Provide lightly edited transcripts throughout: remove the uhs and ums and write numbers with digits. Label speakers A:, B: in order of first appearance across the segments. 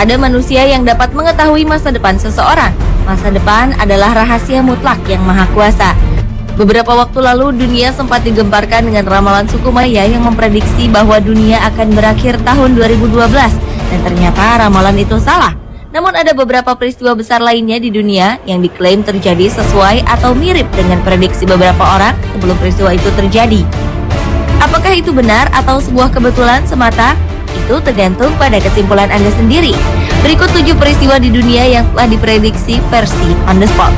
A: ada manusia yang dapat mengetahui masa depan seseorang. Masa depan adalah rahasia mutlak yang maha kuasa. Beberapa waktu lalu dunia sempat digemparkan dengan ramalan suku Maya yang memprediksi bahwa dunia akan berakhir tahun 2012 dan ternyata ramalan itu salah. Namun ada beberapa peristiwa besar lainnya di dunia yang diklaim terjadi sesuai atau mirip dengan prediksi beberapa orang sebelum peristiwa itu terjadi. Apakah itu benar atau sebuah kebetulan semata? Itu tergantung pada kesimpulan Anda sendiri. Berikut 7 peristiwa di dunia yang telah diprediksi versi on the spot.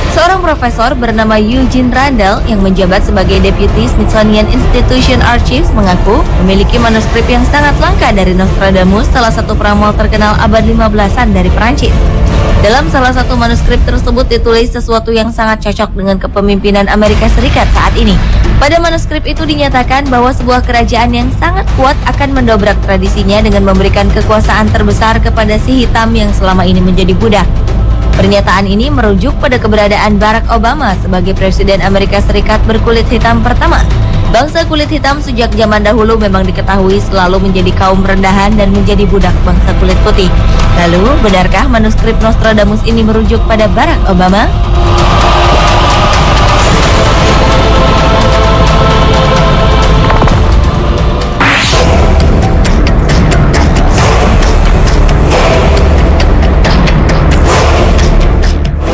A: Seorang profesor bernama Eugene Randall yang menjabat sebagai Deputy Smithsonian Institution Archives mengaku memiliki manuskrip yang sangat langka dari Nostradamus, salah satu peramal terkenal abad 15-an dari Perancis. Dalam salah satu manuskrip tersebut ditulis sesuatu yang sangat cocok dengan kepemimpinan Amerika Serikat saat ini. Pada manuskrip itu dinyatakan bahwa sebuah kerajaan yang sangat kuat akan mendobrak tradisinya dengan memberikan kekuasaan terbesar kepada si hitam yang selama ini menjadi budak. Pernyataan ini merujuk pada keberadaan Barack Obama sebagai Presiden Amerika Serikat berkulit hitam pertama. Bangsa kulit hitam sejak zaman dahulu memang diketahui selalu menjadi kaum rendahan dan menjadi budak bangsa kulit putih. Lalu, benarkah manuskrip Nostradamus ini merujuk pada Barack Obama?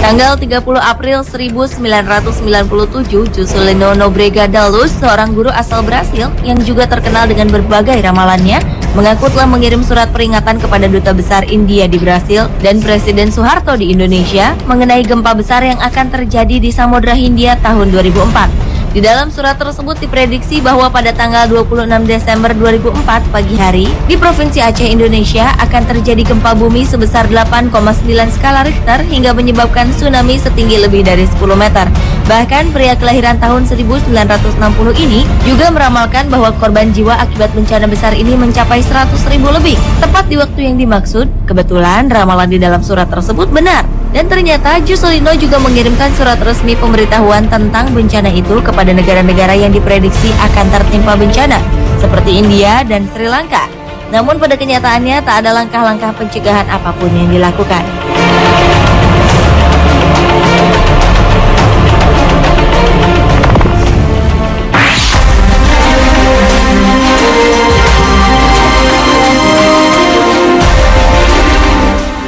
A: Tanggal 30 April 1997, Juscelino Nobrega da Luz, seorang guru asal Brasil yang juga terkenal dengan berbagai ramalannya, mengaku telah mengirim surat peringatan kepada Duta Besar India di Brasil dan Presiden Soeharto di Indonesia mengenai gempa besar yang akan terjadi di Samudra Hindia tahun 2004. Di dalam surat tersebut diprediksi bahwa pada tanggal 26 Desember 2004 pagi hari, di Provinsi Aceh, Indonesia akan terjadi gempa bumi sebesar 8,9 skala Richter hingga menyebabkan tsunami setinggi lebih dari 10 meter. Bahkan pria kelahiran tahun 1960 ini juga meramalkan bahwa korban jiwa akibat bencana besar ini mencapai 100.000 lebih. Tepat di waktu yang dimaksud, kebetulan ramalan di dalam surat tersebut benar. Dan ternyata Juscelino juga mengirimkan surat resmi pemberitahuan tentang bencana itu kepada negara-negara yang diprediksi akan tertimpa bencana, seperti India dan Sri Lanka. Namun pada kenyataannya tak ada langkah-langkah pencegahan apapun yang dilakukan.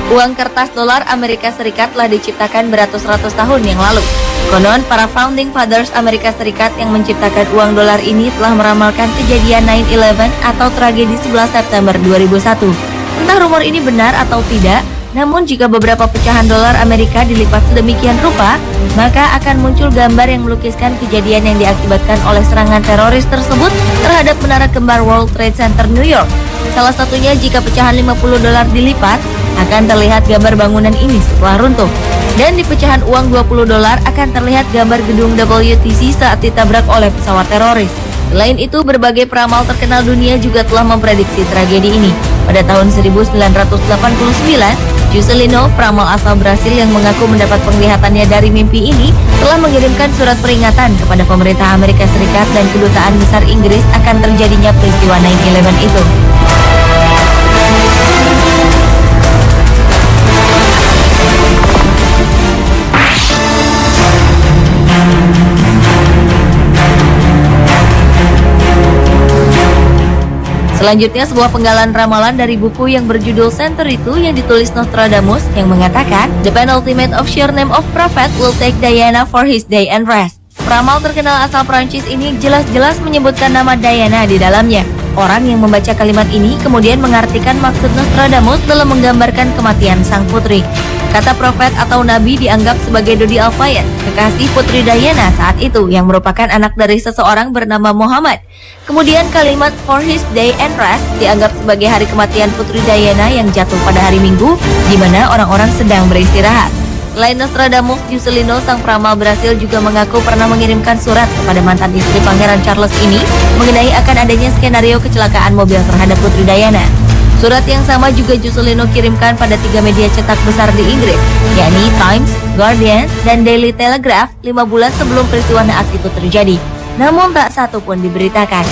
A: Uang kertas dolar Amerika Serikat telah diciptakan beratus-ratus tahun yang lalu. Konon, para founding fathers Amerika Serikat yang menciptakan uang dolar ini telah meramalkan kejadian 9/11 atau tragedi 11 September 2001. Entah rumor ini benar atau tidak, namun jika beberapa pecahan dolar Amerika dilipat sedemikian rupa, maka akan muncul gambar yang melukiskan kejadian yang diakibatkan oleh serangan teroris tersebut terhadap menara kembar World Trade Center New York. Salah satunya jika pecahan 50 dolar dilipat, akan terlihat gambar bangunan ini setelah runtuh. Dan di pecahan uang 20 dolar akan terlihat gambar gedung WTC saat ditabrak oleh pesawat teroris. Selain itu, berbagai peramal terkenal dunia juga telah memprediksi tragedi ini. Pada tahun 1989, Juscelino, peramal asal Brasil yang mengaku mendapat penglihatannya dari mimpi ini, telah mengirimkan surat peringatan kepada pemerintah Amerika Serikat dan Kedutaan Besar Inggris akan terjadinya peristiwa 9/11 itu. Selanjutnya, sebuah penggalan ramalan dari buku yang berjudul Century II yang ditulis Nostradamus yang mengatakan, "The penultimate of sheer name of prophet will take Diana for his day and rest." Peramal terkenal asal Prancis ini jelas-jelas menyebutkan nama Diana di dalamnya. Orang yang membaca kalimat ini kemudian mengartikan maksud Nostradamus dalam menggambarkan kematian sang putri. Kata profet atau nabi dianggap sebagai Dodi Al-Fayed, kekasih putri Diana saat itu yang merupakan anak dari seseorang bernama Muhammad. Kemudian kalimat for his day and rest dianggap sebagai hari kematian putri Diana yang jatuh pada hari Minggu, di mana orang-orang sedang beristirahat. Selain Nostradamus, Juscelino, sang peramal Brasil, juga mengaku pernah mengirimkan surat kepada mantan istri Pangeran Charles ini mengenai akan adanya skenario kecelakaan mobil terhadap putri Diana. Surat yang sama juga Juscelino kirimkan pada 3 media cetak besar di Inggris, yakni Times, Guardian, dan Daily Telegraph 5 bulan sebelum peristiwa naas itu terjadi. Namun tak satu pun diberitakan.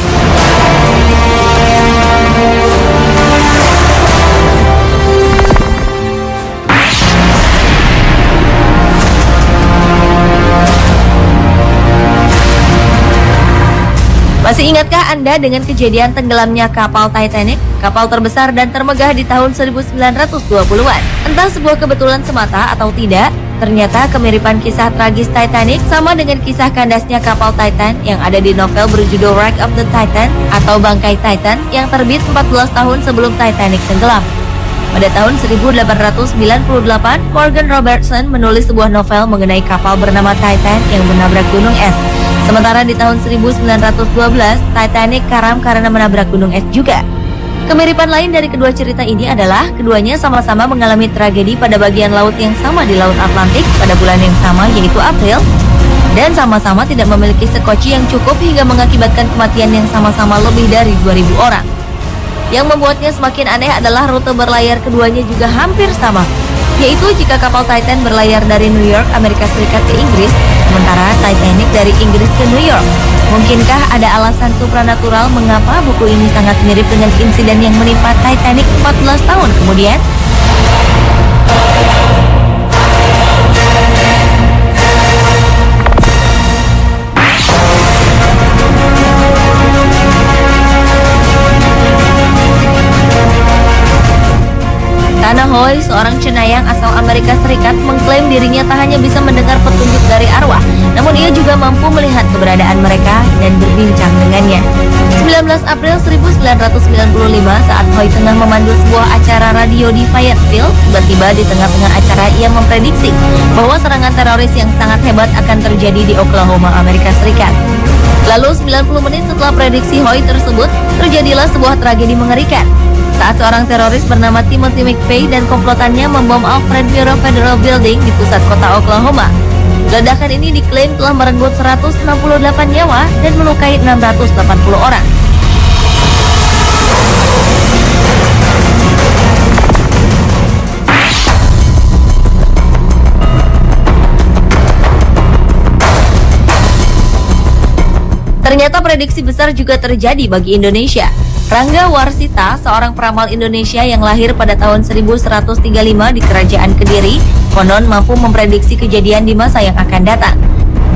A: Masih ingatkah Anda dengan kejadian tenggelamnya kapal Titanic, kapal terbesar dan termegah di tahun 1920-an? Entah sebuah kebetulan semata atau tidak, ternyata kemiripan kisah tragis Titanic sama dengan kisah kandasnya kapal Titan yang ada di novel berjudul Wreck of the Titan atau Bangkai Titan yang terbit 14 tahun sebelum Titanic tenggelam. Pada tahun 1898, Morgan Robertson menulis sebuah novel mengenai kapal bernama Titan yang menabrak gunung es. Sementara di tahun 1912, Titanic karam karena menabrak gunung es juga. Kemiripan lain dari kedua cerita ini adalah keduanya sama-sama mengalami tragedi pada bagian laut yang sama di Laut Atlantik pada bulan yang sama, yaitu April, dan sama-sama tidak memiliki sekoci yang cukup hingga mengakibatkan kematian yang sama-sama lebih dari 2.000 orang. Yang membuatnya semakin aneh adalah rute berlayar keduanya juga hampir sama, yaitu jika kapal Titan berlayar dari New York, Amerika Serikat ke Inggris, sementara Titanic dari Inggris ke New York. Mungkinkah ada alasan supranatural mengapa buku ini sangat mirip dengan insiden yang menimpa Titanic 14 tahun kemudian? Tana Hoy, seorang cenayang asal Amerika Serikat, mengklaim dirinya tak hanya bisa mendengar petunjuk dari arwah, namun ia juga mampu melihat keberadaan mereka dan berbincang dengannya. 19 April 1995, saat Hoy tengah memandu sebuah acara radio di Fayetteville, tiba-tiba di tengah-tengah acara ia memprediksi bahwa serangan teroris yang sangat hebat akan terjadi di Oklahoma, Amerika Serikat. Lalu 90 menit setelah prediksi Hoy tersebut, terjadilah sebuah tragedi mengerikan. Saat seorang teroris bernama Timothy McVeigh dan komplotannya membom Alfred Murrah Federal Building di pusat kota Oklahoma. Ledakan ini diklaim telah merenggut 168 nyawa dan melukai 680 orang. Ternyata prediksi besar juga terjadi bagi Indonesia. Rangga Warsita, seorang peramal Indonesia yang lahir pada tahun 1135 di Kerajaan Kediri, konon mampu memprediksi kejadian di masa yang akan datang.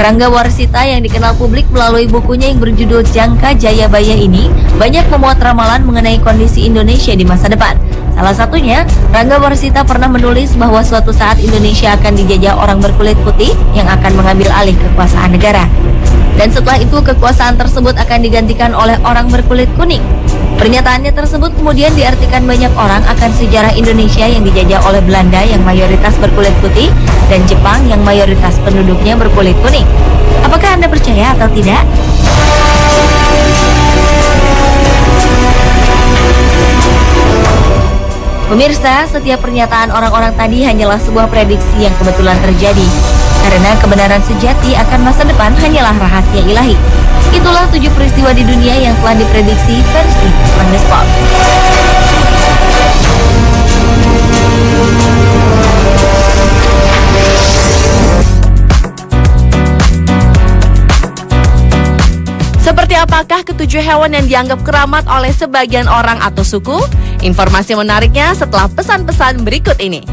A: Rangga Warsita yang dikenal publik melalui bukunya yang berjudul Jangka Jayabaya ini banyak memuat ramalan mengenai kondisi Indonesia di masa depan. Salah satunya, Rangga Warsita pernah menulis bahwa suatu saat Indonesia akan dijajah orang berkulit putih yang akan mengambil alih kekuasaan negara. Dan setelah itu kekuasaan tersebut akan digantikan oleh orang berkulit kuning. Pernyataannya tersebut kemudian diartikan banyak orang akan sejarah Indonesia yang dijajah oleh Belanda yang mayoritas berkulit putih dan Jepang yang mayoritas penduduknya berkulit kuning. Apakah Anda percaya atau tidak? Pemirsa, setiap pernyataan orang-orang tadi hanyalah sebuah prediksi yang kebetulan terjadi. Karena kebenaran sejati akan masa depan hanyalah rahasia ilahi. Itulah 7 peristiwa di dunia yang telah diprediksi versi On The Spot.
B: Seperti apakah ketujuh hewan yang dianggap keramat oleh sebagian orang atau suku? Informasi menariknya setelah pesan-pesan berikut ini.